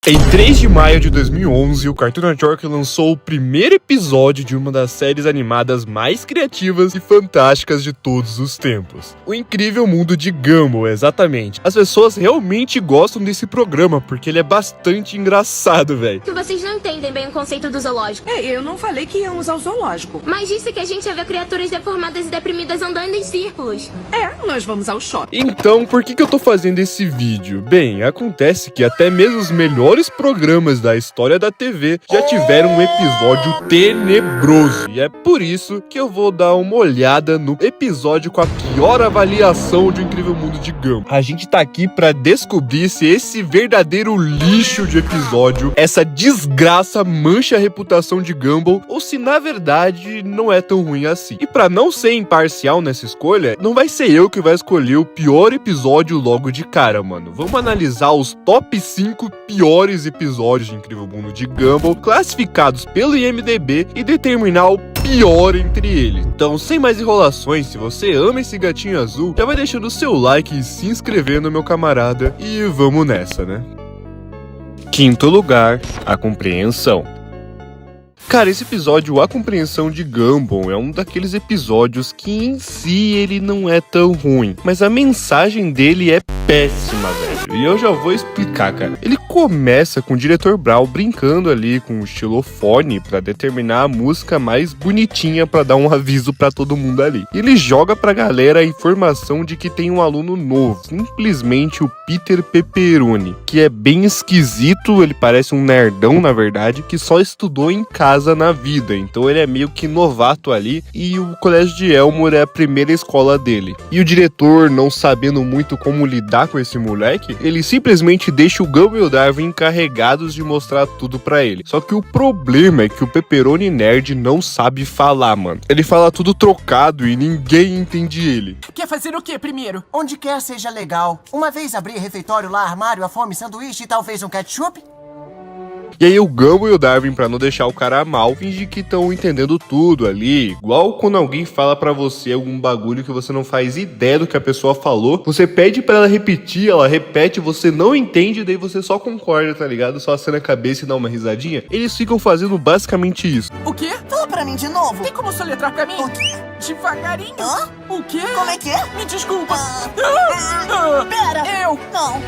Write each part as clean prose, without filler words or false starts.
Em 3 de maio de 2011, o Cartoon Network lançou o primeiro episódio de uma das séries animadas mais criativas e fantásticas de todos os tempos. O Incrível Mundo de Gumball, exatamente. As pessoas realmente gostam desse programa, porque ele é bastante engraçado, velho. Que vocês não entendem bem o conceito do zoológico. Eu não falei que íamos ao zoológico. Mas disse que a gente ia ver criaturas deformadas e deprimidas andando em círculos. Nós vamos ao shopping. Então, por que eu tô fazendo esse vídeo? Bem, acontece que até mesmo os melhores programas da história da TV já tiveram um episódio tenebroso. E é por isso que eu vou dar uma olhada no episódio com a pior avaliação de O Incrível Mundo de Gumball. A gente tá aqui pra descobrir se esse verdadeiro lixo de episódio, essa desgraça mancha a reputação de Gumball, ou se na verdade não é tão ruim assim. E pra não ser imparcial nessa escolha, não vai ser eu que vai escolher o pior episódio logo de cara, mano. Vamos analisar os top 5 piores episódios de Incrível Mundo de Gumball, classificados pelo IMDb, e determinar o pior entre eles. Então, sem mais enrolações, se você ama esse gatinho azul, já vai deixando o seu like e se inscrevendo, meu camarada, e vamos nessa, né? Quinto lugar, a compreensão. Cara, esse episódio, A Compreensão de Gumball, é um daqueles episódios que em si ele não é tão ruim, mas a mensagem dele é péssima, velho. E eu já vou explicar, cara. Ele começa com o diretor Brown brincando ali com o xilofone pra determinar a música mais bonitinha pra dar um aviso pra todo mundo ali. E ele joga pra galera a informação de que tem um aluno novo, simplesmente o Peter Pepperoni, que é bem esquisito, ele parece um nerdão, na verdade, que só estudou em casa na vida, então ele é meio que novato ali, e o colégio de Elmore é a primeira escola dele. E o diretor, não sabendo muito como lidar com esse moleque, ele simplesmente deixa o Gumball e o Darwin encarregados de mostrar tudo pra ele. Só que o problema é que o Pepperoni nerd não sabe falar, mano. Ele fala tudo trocado e ninguém entende ele. Quer fazer o que primeiro? Onde quer seja legal. Uma vez abrir refeitório lá, armário, a fome, sanduíche e talvez um ketchup? E aí o Gumball e o Darwin, pra não deixar o cara mal, fingem que estão entendendo tudo ali. Igual quando alguém fala pra você algum bagulho que você não faz ideia do que a pessoa falou, você pede pra ela repetir, ela repete, você não entende, daí você só concorda, tá ligado? Só acena a cabeça e dá uma risadinha. Eles ficam fazendo basicamente isso. O quê? Fala pra mim de novo. Tem como soletrar pra mim? O quê? Devagarinho. Hã? O quê? Como é que é? Me desculpa. Pera. Eu. Não.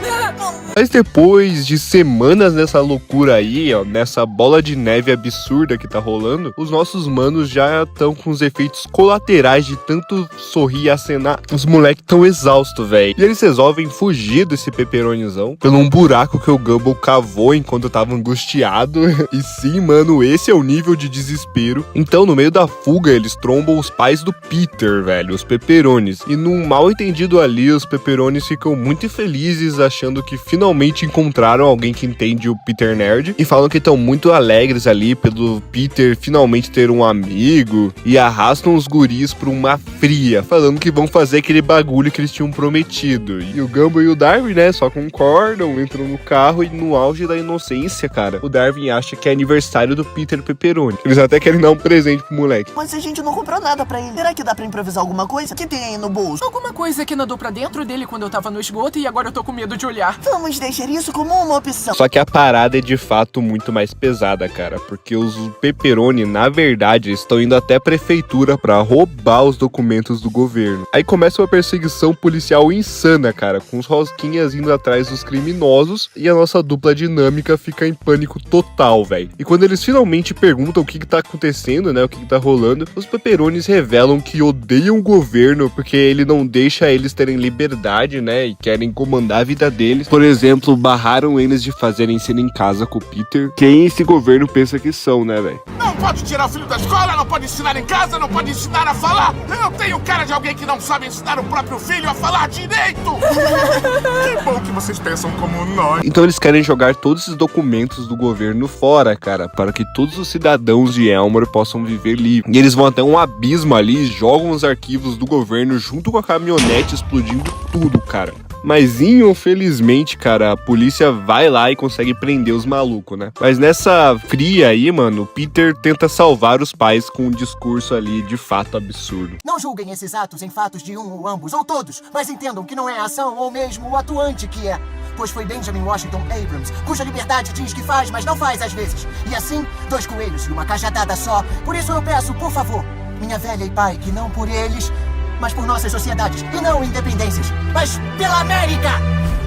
Mas depois de semanas nessa loucura aí, ó, nessa bola de neve absurda que tá rolando, os nossos manos já estão com os efeitos colaterais de tanto sorrir e acenar. Os moleques tão exaustos, velho. E eles resolvem fugir desse peperonizão pelo um buraco que o Gumball cavou enquanto tava angustiado. E sim, mano, esse é o nível de desespero. Então, no meio da fuga, eles trombam os pais do Peter, velho, os Pepperonis. E num mal entendido ali, os Pepperonis ficam muito felizes, achando que finalmente encontraram alguém que entende o Peter Nerd. E falam que estão muito alegres ali pelo Peter finalmente ter um amigo. E arrastam os guris pra uma fria, falando que vão fazer aquele bagulho que eles tinham prometido. E o Gumball e o Darwin, né, só concordam, entram no carro e no auge da inocência, cara, o Darwin acha que é aniversário do Peter Pepperoni. Eles até querem dar um presente pro moleque. Mas a gente não comprou nada pra ele. Será que dá pra improvisar alguma coisa? Que tem aí no bolso? Alguma coisa que nadou pra dentro dele quando eu tava no esgoto e agora eu tô com medo de olhar. Vamos deixar isso como uma opção. Só que a parada é de fato muito mais pesada, cara, porque os Pepperoni, na verdade, estão indo até a prefeitura pra roubar os documentos do governo. Aí começa uma perseguição policial insana, cara, com os rosquinhas indo atrás dos criminosos e a nossa dupla dinâmica fica em pânico total, velho. E quando eles finalmente perguntam o que tá acontecendo, né, o que tá rolando, os Pepperonis revelam que odeiam o governo porque ele não deixa eles terem liberdade, né, e querem comandar a vida deles. Por exemplo, barraram eles de fazerem cena em casa com o Peter. Quem esse governo pensa que são, né, velho? Não pode tirar o filho da escola, não pode ensinar em casa, não pode ensinar a falar. Eu não tenho cara de alguém que não sabe ensinar o próprio filho a falar direito. Que bom que vocês pensam como nós. Então eles querem jogar todos esses documentos do governo fora, cara, para que todos os cidadãos de Elmore possam viver livre. E eles vão até um abismo ali e jogam os arquivos do governo junto com a caminhonete, explodindo tudo, cara. Mas infelizmente, cara, a polícia vai lá e consegue prender os malucos, né? Mas nessa fria aí, mano, o Peter tenta salvar os pais com um discurso ali de fato absurdo. Não julguem esses atos em fatos de um ou ambos, ou todos, mas entendam que não é a ação ou mesmo o atuante que é. pois foi Benjamin Washington Abrams, cuja liberdade diz que faz, mas não faz às vezes. E assim, 2 coelhos e uma cajadada só. Por isso eu peço, por favor, minha velha e pai, que não por eles, mas por nossas sociedades, e não independências, mas pela América!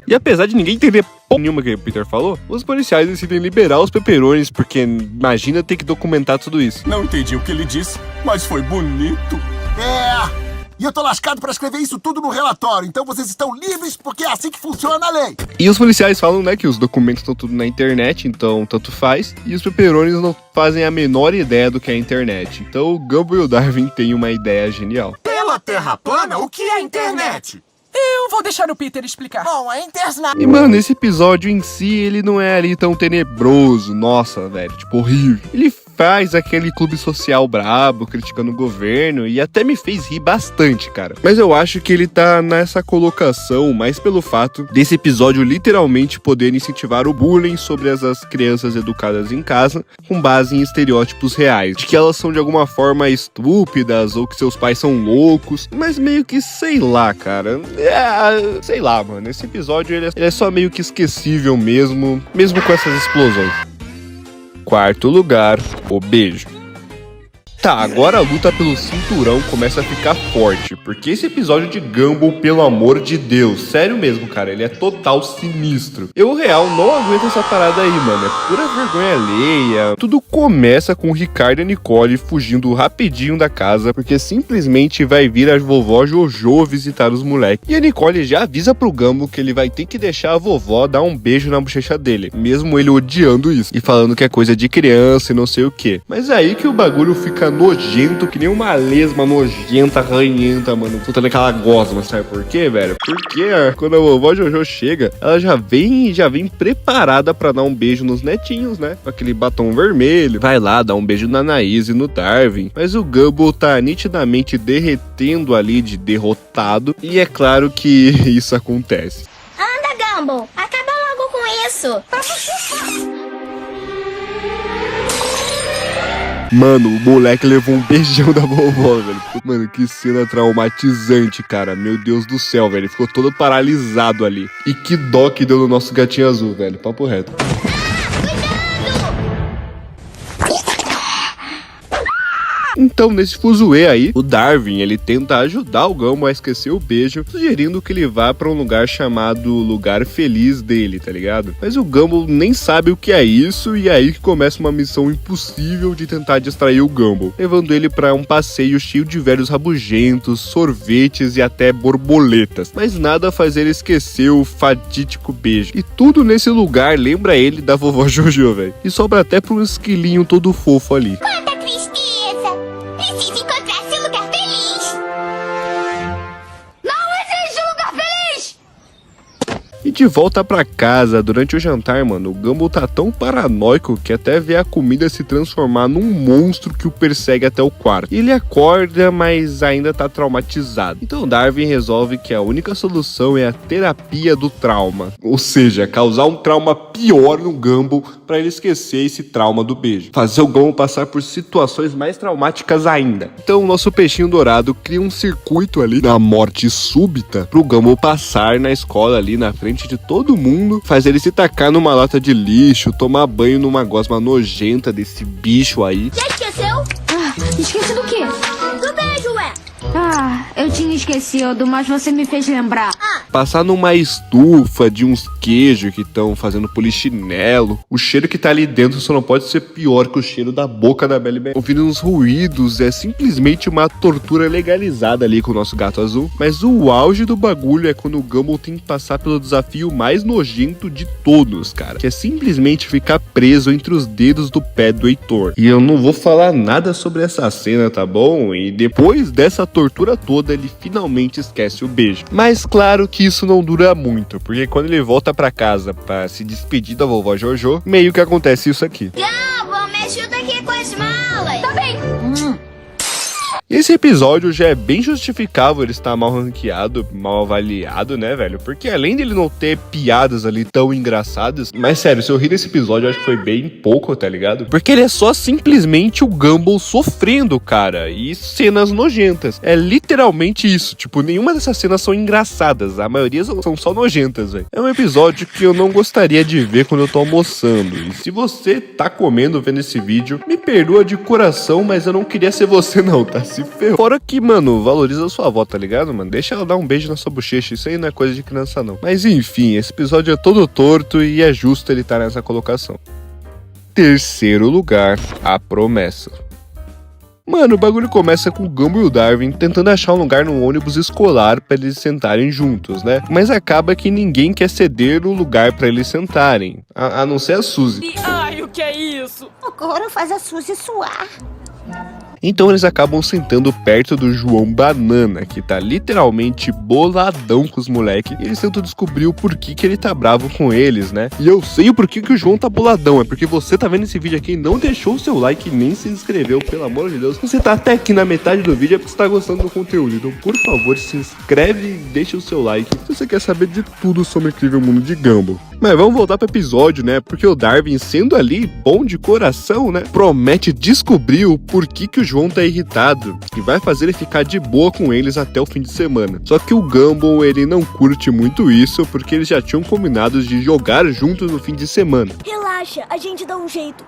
E apesar de ninguém entender nenhuma que o Peter falou, os policiais decidem liberar os pepperonis, porque imagina ter que documentar tudo isso. Não entendi o que ele disse, mas foi bonito. E eu tô lascado pra escrever isso tudo no relatório, então vocês estão livres porque é assim que funciona a lei. E os policiais falam, né, que os documentos estão tudo na internet, então tanto faz. E os pepperonis não fazem a menor ideia do que é a internet. Então o Gumball e o Darwin têm uma ideia genial. Pela Terra plana, o que é a internet? Eu vou deixar o Peter explicar. Bom, a internet... E mano, esse episódio em si, ele não é ali tão tenebroso, nossa, velho, tipo horrível. Ele faz aquele clube social brabo, criticando o governo, e até me fez rir bastante, cara. Mas eu acho que ele tá nessa colocação mais pelo fato desse episódio literalmente poder incentivar o bullying sobre as crianças educadas em casa, com base em estereótipos reais, de que elas são de alguma forma estúpidas, ou que seus pais são loucos, mas meio que sei lá, cara. Sei lá, mano, esse episódio ele é só meio que esquecível mesmo com essas explosões. Quarto lugar, o beijo. Tá, agora a luta pelo cinturão começa a ficar forte, porque esse episódio de Gumball, pelo amor de Deus, sério mesmo, cara, ele é total sinistro. Eu, real, não aguento essa parada aí, mano, é pura vergonha alheia. Tudo começa com o Ricardo e a Nicole fugindo rapidinho da casa, porque simplesmente vai vir a vovó Jojo visitar os moleques. E a Nicole já avisa pro Gumball que ele vai ter que deixar a vovó dar um beijo na bochecha dele, mesmo ele odiando isso, e falando que é coisa de criança e não sei o que. Mas é aí que o bagulho fica nojento, que nem uma lesma nojenta, ranhenta, mano, soltando aquela gosma, sabe por quê, velho? Porque quando a vovó Jojo chega, ela já vem preparada pra dar um beijo nos netinhos, né? Com aquele batom vermelho, vai lá, dá um beijo na Anaís e no Darwin, mas o Gumball tá nitidamente derretendo ali de derrotado, e é claro que isso acontece. Anda, Gumball, acaba logo com isso. Mano, o moleque levou um beijão da vovó, velho. Mano, que cena traumatizante, cara. Meu Deus do céu, velho. Ele ficou todo paralisado ali. E que dó que deu no nosso gatinho azul, velho. Papo reto. Então, nesse fuzuê aí, o Darwin, ele tenta ajudar o Gumball a esquecer o beijo, sugerindo que ele vá pra um lugar chamado Lugar Feliz dele, tá ligado? Mas o Gumball nem sabe o que é isso, e é aí que começa uma missão impossível de tentar distrair o Gumball, levando ele pra um passeio cheio de velhos rabugentos, sorvetes e até borboletas. Mas nada faz ele esquecer o fatídico beijo. E tudo nesse lugar lembra ele da vovó Jojo, velho. E sobra até pra um esquilinho todo fofo ali. Quanta tristeza! Preciso encontrar seu lugar feliz! Não existe lugar feliz! E de volta pra casa, durante o jantar, mano, o Gumball tá tão paranoico que até vê a comida se transformar num monstro que o persegue até o quarto. Ele acorda, mas ainda tá traumatizado. Então Darwin resolve que a única solução é a terapia do trauma. Ou seja, causar um trauma pior no Gumball pra ele esquecer esse trauma do beijo. Fazer o Gumball passar por situações mais traumáticas ainda. Então o nosso peixinho dourado cria um circuito ali na morte súbita pro Gumball passar na escola ali na frente de todo mundo, faz ele se tacar numa lata de lixo, tomar banho numa gosma nojenta desse bicho aí. Já esqueceu? Esqueci do quê? Do beijo, ué! Eu tinha esquecido, mas você me fez lembrar. Passar numa estufa de uns queijos que estão fazendo polichinelo. O cheiro que tá ali dentro só não pode ser pior que o cheiro da boca da Belly Bell. Ouvindo uns ruídos, é simplesmente uma tortura legalizada ali com o nosso gato azul. Mas o auge do bagulho é quando o Gumball tem que passar pelo desafio mais nojento de todos, cara. Que é simplesmente ficar preso entre os dedos do pé do Heitor. E eu não vou falar nada sobre essa cena, tá bom? E depois dessa tortura toda, ele finalmente esquece o beijo. Mas claro que isso não dura muito, porque quando ele volta pra casa pra se despedir da vovó Jojo, meio que acontece isso aqui. Gumball, me ajuda aqui com as malas! Tá bem! Esse episódio já é bem justificável ele estar mal ranqueado, mal avaliado, né, velho? Porque além dele não ter piadas ali tão engraçadas, mas sério, se eu rir desse episódio, eu acho que foi bem pouco, tá ligado? Porque ele é só simplesmente o Gumball sofrendo, cara, e cenas nojentas. É literalmente isso, tipo, nenhuma dessas cenas são engraçadas, a maioria são só nojentas, velho. É um episódio que eu não gostaria de ver quando eu tô almoçando, e se você tá comendo vendo esse vídeo, me perdoa de coração, mas eu não queria ser você não, tá? Se ferrou. Fora que, mano, valoriza a sua avó, tá ligado, mano? Deixa ela dar um beijo na sua bochecha, isso aí não é coisa de criança não. Mas enfim, esse episódio é todo torto e é justo ele estar nessa colocação. Terceiro lugar, A Promessa. Mano, o bagulho começa com o Gumball e o Darwin tentando achar um lugar no ônibus escolar pra eles sentarem juntos, né? Mas acaba que ninguém quer ceder o lugar pra eles sentarem, a não ser a Suzy. Ai, o que é isso? Agora faz a Suzy suar. Então eles acabam sentando perto do João Banana, que tá literalmente boladão com os moleques. E eles tentam descobrir o porquê que ele tá bravo com eles, né? E eu sei o porquê que o João tá boladão. É porque você tá vendo esse vídeo aqui e não deixou o seu like e nem se inscreveu, pelo amor de Deus. Se você tá até aqui na metade do vídeo é porque você tá gostando do conteúdo. Então, por favor, se inscreve e deixa o seu like se você quer saber de tudo sobre o incrível mundo de Gumball. Mas vamos voltar pro episódio, né? Porque o Darwin, sendo ali bom de coração, né? Promete descobrir o porquê que o João tá irritado e vai fazer ele ficar de boa com eles até o fim de semana. Só que o Gumball, ele não curte muito isso porque eles já tinham combinado de jogar juntos no fim de semana. Relaxa, a gente dá um jeito.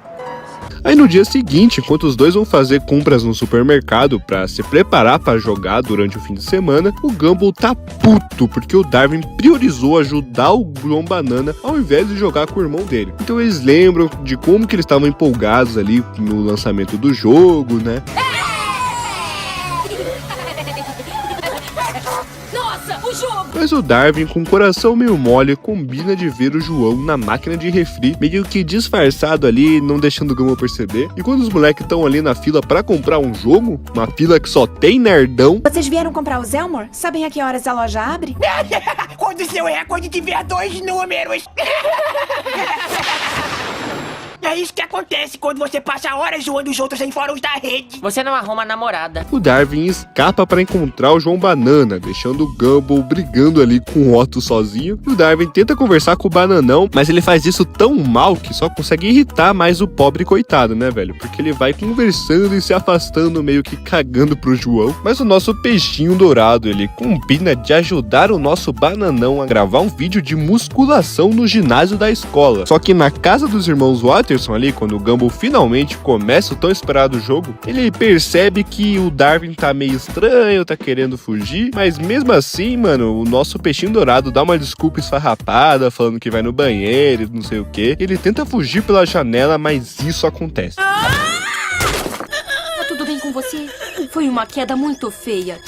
Aí no dia seguinte, enquanto os dois vão fazer compras no supermercado pra se preparar pra jogar durante o fim de semana, o Gumball tá puto porque o Darwin priorizou ajudar o João Banana ao invés de jogar com o irmão dele. Então eles lembram de como que eles estavam empolgados ali no lançamento do jogo, né? Mas o Darwin, com o coração meio mole, combina de ver o João na máquina de refri, meio que disfarçado ali, não deixando o Gumball perceber. E quando os moleques estão ali na fila pra comprar um jogo, uma fila que só tem nerdão... Vocês vieram comprar o Zelmor? Sabem a que horas a loja abre? Quando o seu recorde tiver 2 números. É isso que acontece quando você passa horas zoando os outros em fóruns da rede. Você não arruma namorada. O Darwin escapa pra encontrar o João Banana, deixando o Gumball brigando ali com o Otto sozinho. E o Darwin tenta conversar com o Bananão, mas ele faz isso tão mal que só consegue irritar mais o pobre coitado, né, velho? Porque ele vai conversando e se afastando, meio que cagando pro João. Mas o nosso peixinho dourado, ele combina de ajudar o nosso Bananão a gravar um vídeo de musculação no ginásio da escola. Só que na casa dos irmãos Watterson ali, quando o Gumball finalmente começa o tão esperado jogo, ele percebe que o Darwin tá meio estranho, tá querendo fugir, mas mesmo assim, mano, o nosso peixinho dourado dá uma desculpa esfarrapada, falando que vai no banheiro, não sei o que. Ele tenta fugir pela janela, mas isso acontece. Tá tudo bem com você? Foi uma queda muito feia.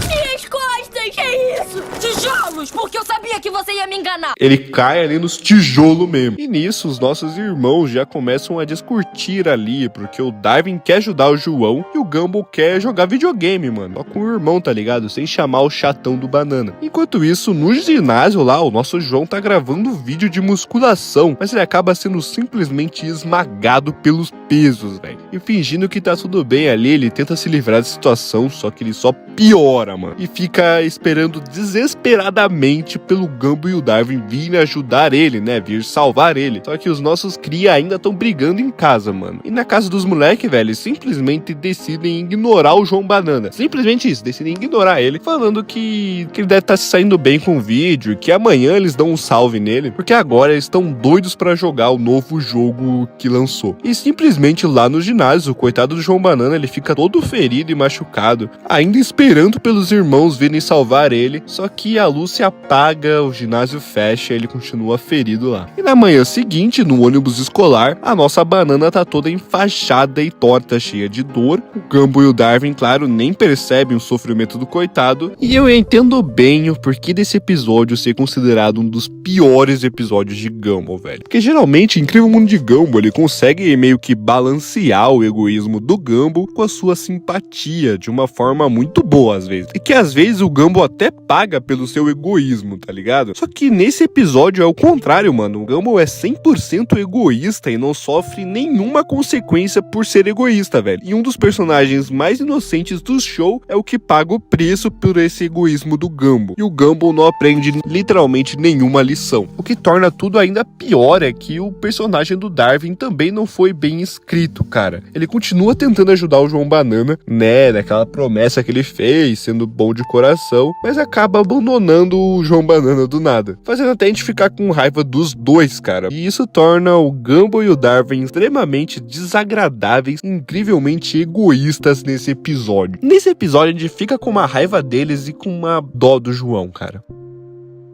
Minhas costas, que é isso? Tijolos, porque eu sabia que você ia me enganar. Ele cai ali nos tijolos mesmo. E nisso, os nossos irmãos já começam a discutir ali, porque o Darwin quer ajudar o João e o Gumball quer jogar videogame, mano. Só com o irmão, tá ligado? Sem chamar o chatão do Banana. Enquanto isso, no ginásio lá, o nosso João tá gravando um vídeo de musculação, mas ele acaba sendo simplesmente esmagado pelos pesos, velho. E fingindo que tá tudo bem ali, ele tenta se livrar da situação, só que ele só piora, mano. E fica esperando desesperadamente pelo Gumball e o Darwin virem ajudar ele, né? Vir salvar ele. Só que os nossos cria ainda estão brigando em casa, mano. E na casa dos moleques, velho, eles simplesmente decidem ignorar o João Banana. Simplesmente isso, decidem ignorar ele, falando que ele deve estar se saindo bem com o vídeo, que amanhã eles dão um salve nele, porque agora eles estão doidos pra jogar o novo jogo que lançou. E simplesmente lá no ginásio, o coitado do João Banana, ele fica todo ferido e machucado, ainda esperando pelos irmãos virem salvar ele, só que a luz se apaga, o ginásio fecha e ele continua ferido lá. E na manhã seguinte, no ônibus escolar, a nossa banana tá toda enfaixada e torta, cheia de dor. O Gumball e o Darwin, claro, nem percebem o sofrimento do coitado, e eu entendo bem o porquê desse episódio ser considerado um dos piores episódios de Gumball, velho. Porque geralmente, Incrível Mundo de Gumball, ele consegue meio que balancear o egoísmo do Gumball com a sua simpatia, de uma forma muito boa às vezes. E que às vezes o Gumball até paga paga pelo seu egoísmo, tá ligado? Só que nesse episódio é o contrário, mano. O Gumball é 100% egoísta e não sofre nenhuma consequência por ser egoísta, velho. E um dos personagens mais inocentes do show é o que paga o preço por esse egoísmo do Gumball. E o Gumball não aprende literalmente nenhuma lição. O que torna tudo ainda pior é que o personagem do Darwin também não foi bem escrito, cara. Ele continua tentando ajudar o João Banana, né, naquela promessa que ele fez, sendo bom de coração, mas acaba abandonando o João Banana do nada, fazendo até a gente ficar com raiva dos dois, cara. E isso torna o Gumball e o Darwin extremamente desagradáveis, incrivelmente egoístas nesse episódio. Nesse episódio a gente fica com uma raiva deles e com uma dó do João, cara.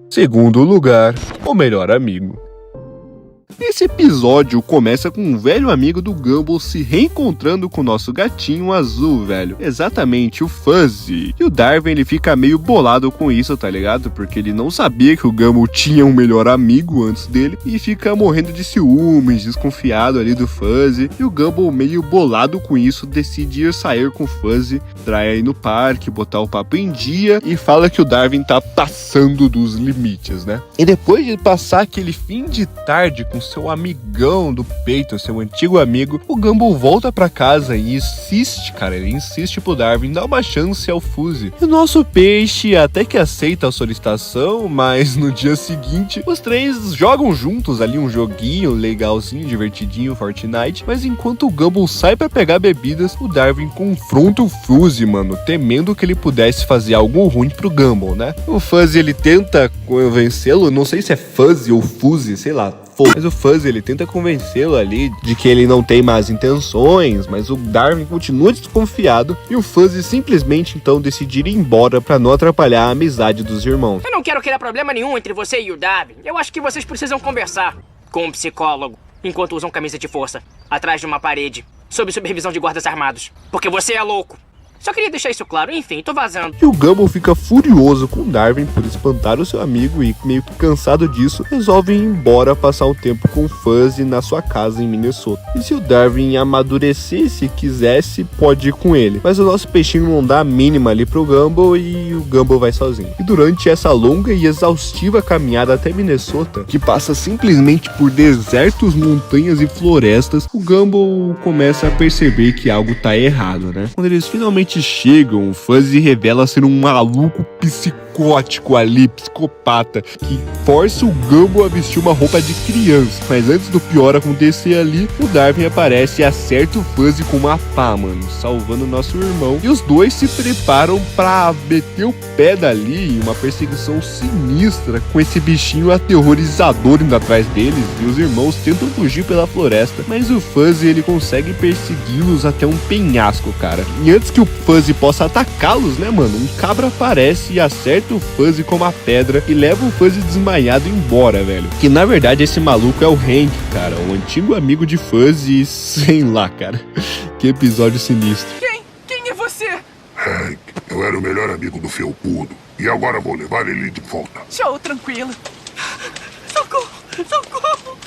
Segundo lugar, o melhor amigo. Esse episódio começa com um velho amigo do Gumball se reencontrando com o nosso gatinho azul, velho. Exatamente, o Fuzzy. E o Darwin, ele fica meio bolado com isso, tá ligado? Porque ele não sabia que o Gumball tinha um melhor amigo antes dele e fica morrendo de ciúmes, desconfiado ali do Fuzzy. E o Gumball, meio bolado com isso, decide ir sair com o Fuzzy pra ir no parque, botar o papo em dia e fala que o Darwin tá passando dos limites, né? E depois de passar aquele fim de tarde com seu amigão do peito, seu antigo amigo, o Gumball volta pra casa e insiste, cara, ele insiste pro Darwin dar uma chance ao Fuzzy. E o nosso peixe até que aceita a solicitação, mas no dia seguinte, os três jogam juntos ali um joguinho legalzinho, divertidinho, Fortnite, mas enquanto o Gumball sai pra pegar bebidas, o Darwin confronta o Fuzzy, mano, temendo que ele pudesse fazer algo ruim pro Gumball, né? O Fuzzy, ele tenta convencê-lo, não sei se é Fuzzy ou Fuzzy, sei lá, mas o Fuzzy, ele tenta convencê-lo ali de que ele não tem más intenções, mas o Darwin continua desconfiado e o Fuzzy simplesmente então decide ir embora pra não atrapalhar a amizade dos irmãos. Eu não quero criar problema nenhum entre você e o Darwin. Eu acho que vocês precisam conversar com um psicólogo enquanto usam camisa de força atrás de uma parede, sob supervisão de guardas armados. Porque você é louco. Só queria deixar isso claro, enfim, tô vazando. E o Gumball fica furioso com o Darwin por espantar o seu amigo e, meio que cansado disso, resolve ir embora passar um tempo com o Fuzzy na sua casa em Minnesota. E se o Darwin amadurecesse e quisesse, pode ir com ele. Mas o nosso peixinho não dá a mínima ali pro Gumball e o Gumball vai sozinho. E durante essa longa e exaustiva caminhada até Minnesota, que passa simplesmente por desertos, montanhas e florestas, o Gumball começa a perceber que algo tá errado, né? Quando eles finalmente chegam, o Fuzzy revela ser um maluco psicótico ali, psicopata, que força o Gumball a vestir uma roupa de criança. Mas antes do pior acontecer ali, o Darwin aparece e acerta o Fuzzy com uma pá, mano, salvando o nosso irmão. E os dois se preparam pra meter o pé dali em uma perseguição sinistra, com esse bichinho aterrorizador indo atrás deles, e os irmãos tentam fugir pela floresta, mas o Fuzzy, ele consegue persegui-los até um penhasco, cara. E antes que o Fuzzy possa atacá-los, né, mano, um cabra aparece e acerta o Fuzzy com uma pedra e leva o Fuzzy desmaiado embora, velho. Que na verdade esse maluco é o Hank, cara, um antigo amigo de Fuzzy, sei lá, cara. Que episódio sinistro. Quem é você? Hank, eu era o melhor amigo do Felpudo e agora vou levar ele de volta. Show, tranquilo. Socorro, socorro.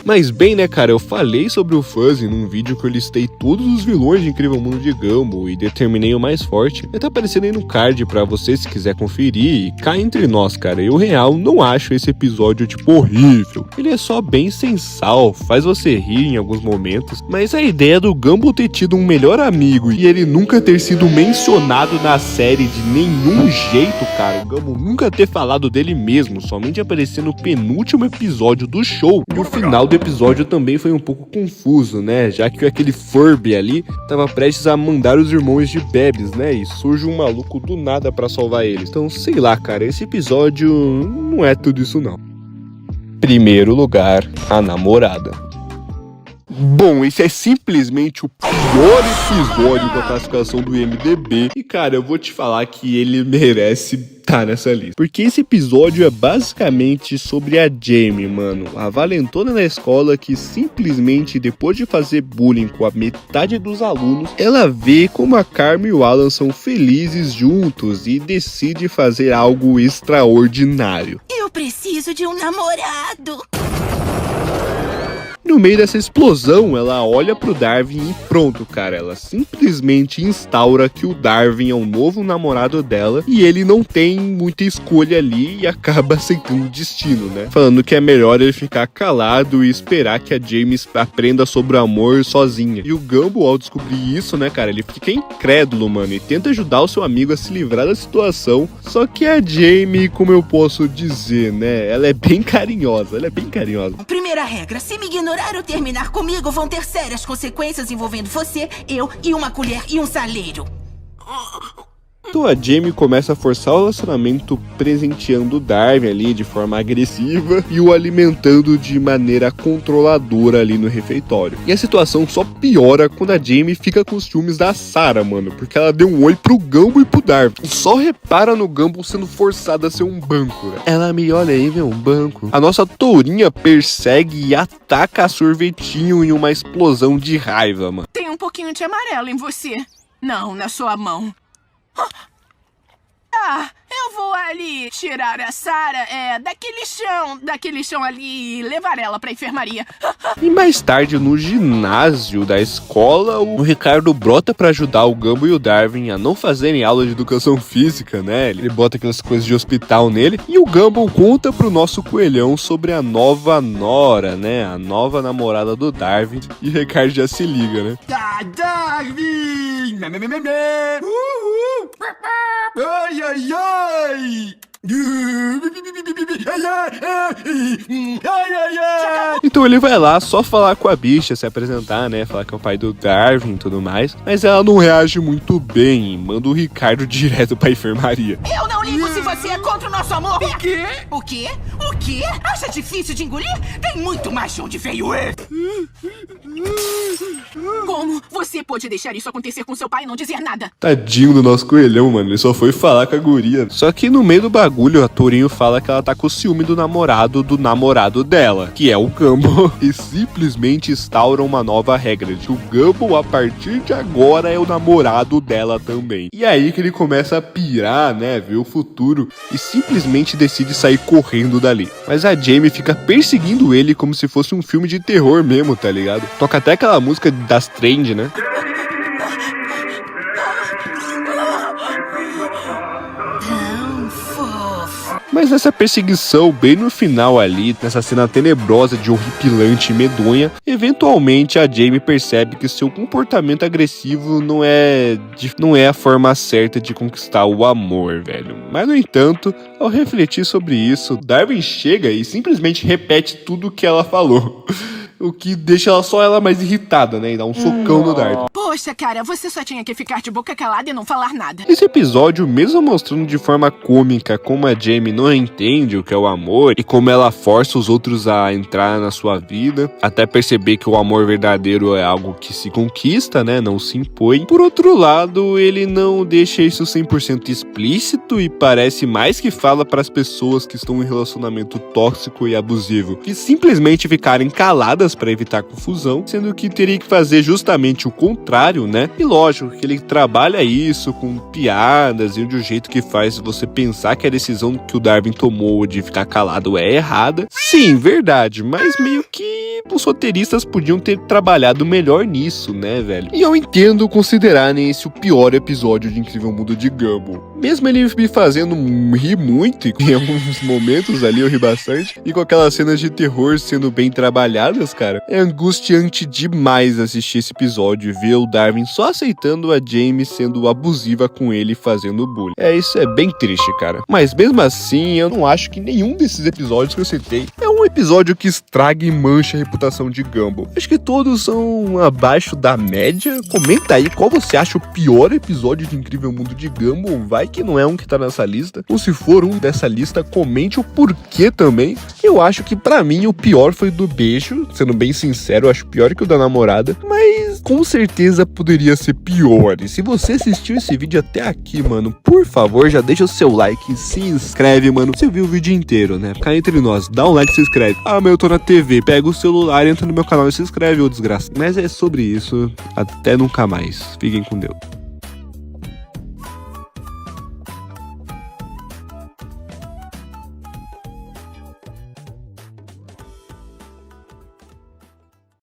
Mas bem, né, cara, eu falei sobre o Fuzzy num vídeo que eu listei todos os vilões de Incrível Mundo de Gumball e determinei o mais forte. Vai tá aparecendo aí no card pra você se quiser conferir. E cá entre nós, cara, eu real não acho esse episódio, tipo, horrível. Ele é só bem sem sal, faz você rir em alguns momentos, mas a ideia do Gumball ter tido um melhor amigo e ele nunca ter sido mencionado na série de nenhum jeito, cara, o Gumball nunca ter falado dele mesmo, somente aparecer no penúltimo episódio do show, e o final do episódio também foi um pouco confuso, né? Já que aquele Furby ali tava prestes a mandar os irmãos de Bebes, né? E surge um maluco do nada pra salvar eles. Então, sei lá, cara, esse episódio não é tudo isso não. Primeiro lugar, a namorada. Bom, esse é simplesmente o pior episódio da classificação do IMDb. E, cara, eu vou te falar que ele merece estar nessa lista. Porque esse episódio é basicamente sobre a Jamie, mano. A valentona na escola que simplesmente, depois de fazer bullying com a metade dos alunos, ela vê como a Carmen e o Alan são felizes juntos e decide fazer algo extraordinário. Eu preciso de um namorado. No meio dessa explosão, ela olha pro Darwin e pronto, cara. Ela simplesmente instaura que o Darwin é o novo namorado dela e ele não tem muita escolha ali e acaba aceitando o destino, né? Falando que é melhor ele ficar calado e esperar que a Jamie aprenda sobre o amor sozinha. E o Gumball, ao descobrir isso, né, cara, ele fica incrédulo, mano, e tenta ajudar o seu amigo a se livrar da situação. Só que a Jamie, como eu posso dizer, né, ela é bem carinhosa, Primeira regra, se me ignorar ou terminar comigo, vão ter sérias consequências envolvendo você, eu e uma colher e um saleiro. Então a Jamie começa a forçar o relacionamento presenteando o Darwin ali de forma agressiva e o alimentando de maneira controladora ali no refeitório. E a situação só piora quando a Jamie fica com os ciúmes da Sarah, mano, porque ela deu um oi pro Gumball e pro Darwin. E só repara no Gumball sendo forçado a ser um banco, né? Ela me olha aí, vê um banco. A nossa tourinha persegue e ataca a Sorvetinho em uma explosão de raiva, mano. Tem um pouquinho de amarelo em você. Não, na sua mão. Ah, eu vou ali tirar a Sarah, daquele chão ali e levar ela pra enfermaria. E mais tarde, no ginásio da escola, o Ricardo brota pra ajudar o Gumball e o Darwin a não fazerem aula de educação física, né? Ele bota aquelas coisas de hospital nele. E o Gumball conta pro nosso coelhão sobre a nova nora, né? A nova namorada do Darwin. E o Ricardo já se liga, né? Darwin! Ai, ai, ai! Então ele vai lá só falar com a bicha, se apresentar, né? Falar que é o pai do Darwin e tudo mais. Mas ela não reage muito bem e manda o Ricardo direto pra enfermaria. Eu não ligo se você é contra o nosso amor. O quê? O quê? O quê? Acha difícil de engolir? Tem muito mais de onde veio ele. Como você pôde deixar isso acontecer com seu pai e não dizer nada? Tadinho do nosso coelhão, mano. Ele só foi falar com a guria. Só que no meio do bagulho, a Tourinho fala que ela tá com ciúme do namorado dela, que é o Gumball. E simplesmente instaura uma nova regra de que o Gumball, a partir de agora, é o namorado dela também. E aí que ele começa a pirar, né? Ver o futuro e simplesmente decide sair correndo dali. Mas a Jamie fica perseguindo ele como se fosse um filme de terror mesmo, tá ligado? Toca até aquela música das Trend, né? Mas nessa perseguição, bem no final ali, nessa cena tenebrosa de horripilante e medonha, eventualmente a Jamie percebe que seu comportamento agressivo não é a forma certa de conquistar o amor, velho. Mas no entanto, ao refletir sobre isso, Darwin chega e simplesmente repete tudo o que ela falou. O que deixa ela mais irritada, né? E dá um socão no Darwin. Poxa, cara, você só tinha que ficar de boca calada e não falar nada. Esse episódio, mesmo mostrando de forma cômica como a Jamie não entende o que é o amor e como ela força os outros a entrar na sua vida, até perceber que o amor verdadeiro é algo que se conquista, né? Não se impõe. Por outro lado, ele não deixa isso 100% explícito e parece mais que fala para as pessoas que estão em relacionamento tóxico e abusivo, que simplesmente ficarem caladas para evitar confusão, sendo que teria que fazer justamente o contrário, né? E lógico que ele trabalha isso com piadas e de um jeito que faz você pensar que a decisão que o Darwin tomou de ficar calado é errada. Sim, verdade, mas meio que os roteiristas podiam ter trabalhado melhor nisso, né, velho? E eu entendo considerarem esse o pior episódio de Incrível Mundo de Gumball. Mesmo ele me fazendo rir muito, e em alguns momentos ali eu ri bastante, e com aquelas cenas de terror sendo bem trabalhadas, cara, é angustiante demais assistir esse episódio e ver o Darwin só aceitando a Jamie sendo abusiva com ele e fazendo bullying. Isso é bem triste, cara. Mas mesmo assim, eu não acho que nenhum desses episódios que eu citei é um episódio que estraga e mancha a reputação de Gumball. Acho que todos são abaixo da média. Comenta aí qual você acha o pior episódio de Incrível Mundo de Gumball. Vai que não é um que tá nessa lista. Ou se for um dessa lista, comente o porquê também. Eu acho que pra mim o pior foi o do beijo. Sendo bem sincero, eu acho pior que o da namorada. Mas com certeza poderia ser pior. E se você assistiu esse vídeo até aqui, mano, por favor, já deixa o seu like, se inscreve, mano. Você viu o vídeo inteiro, né? Cá entre nós, dá um like e se inscreve. Ah, mas eu tô na TV. Pega o celular, entra no meu canal e se inscreve, ô desgraça. Mas é sobre isso. Até nunca mais. Fiquem com Deus.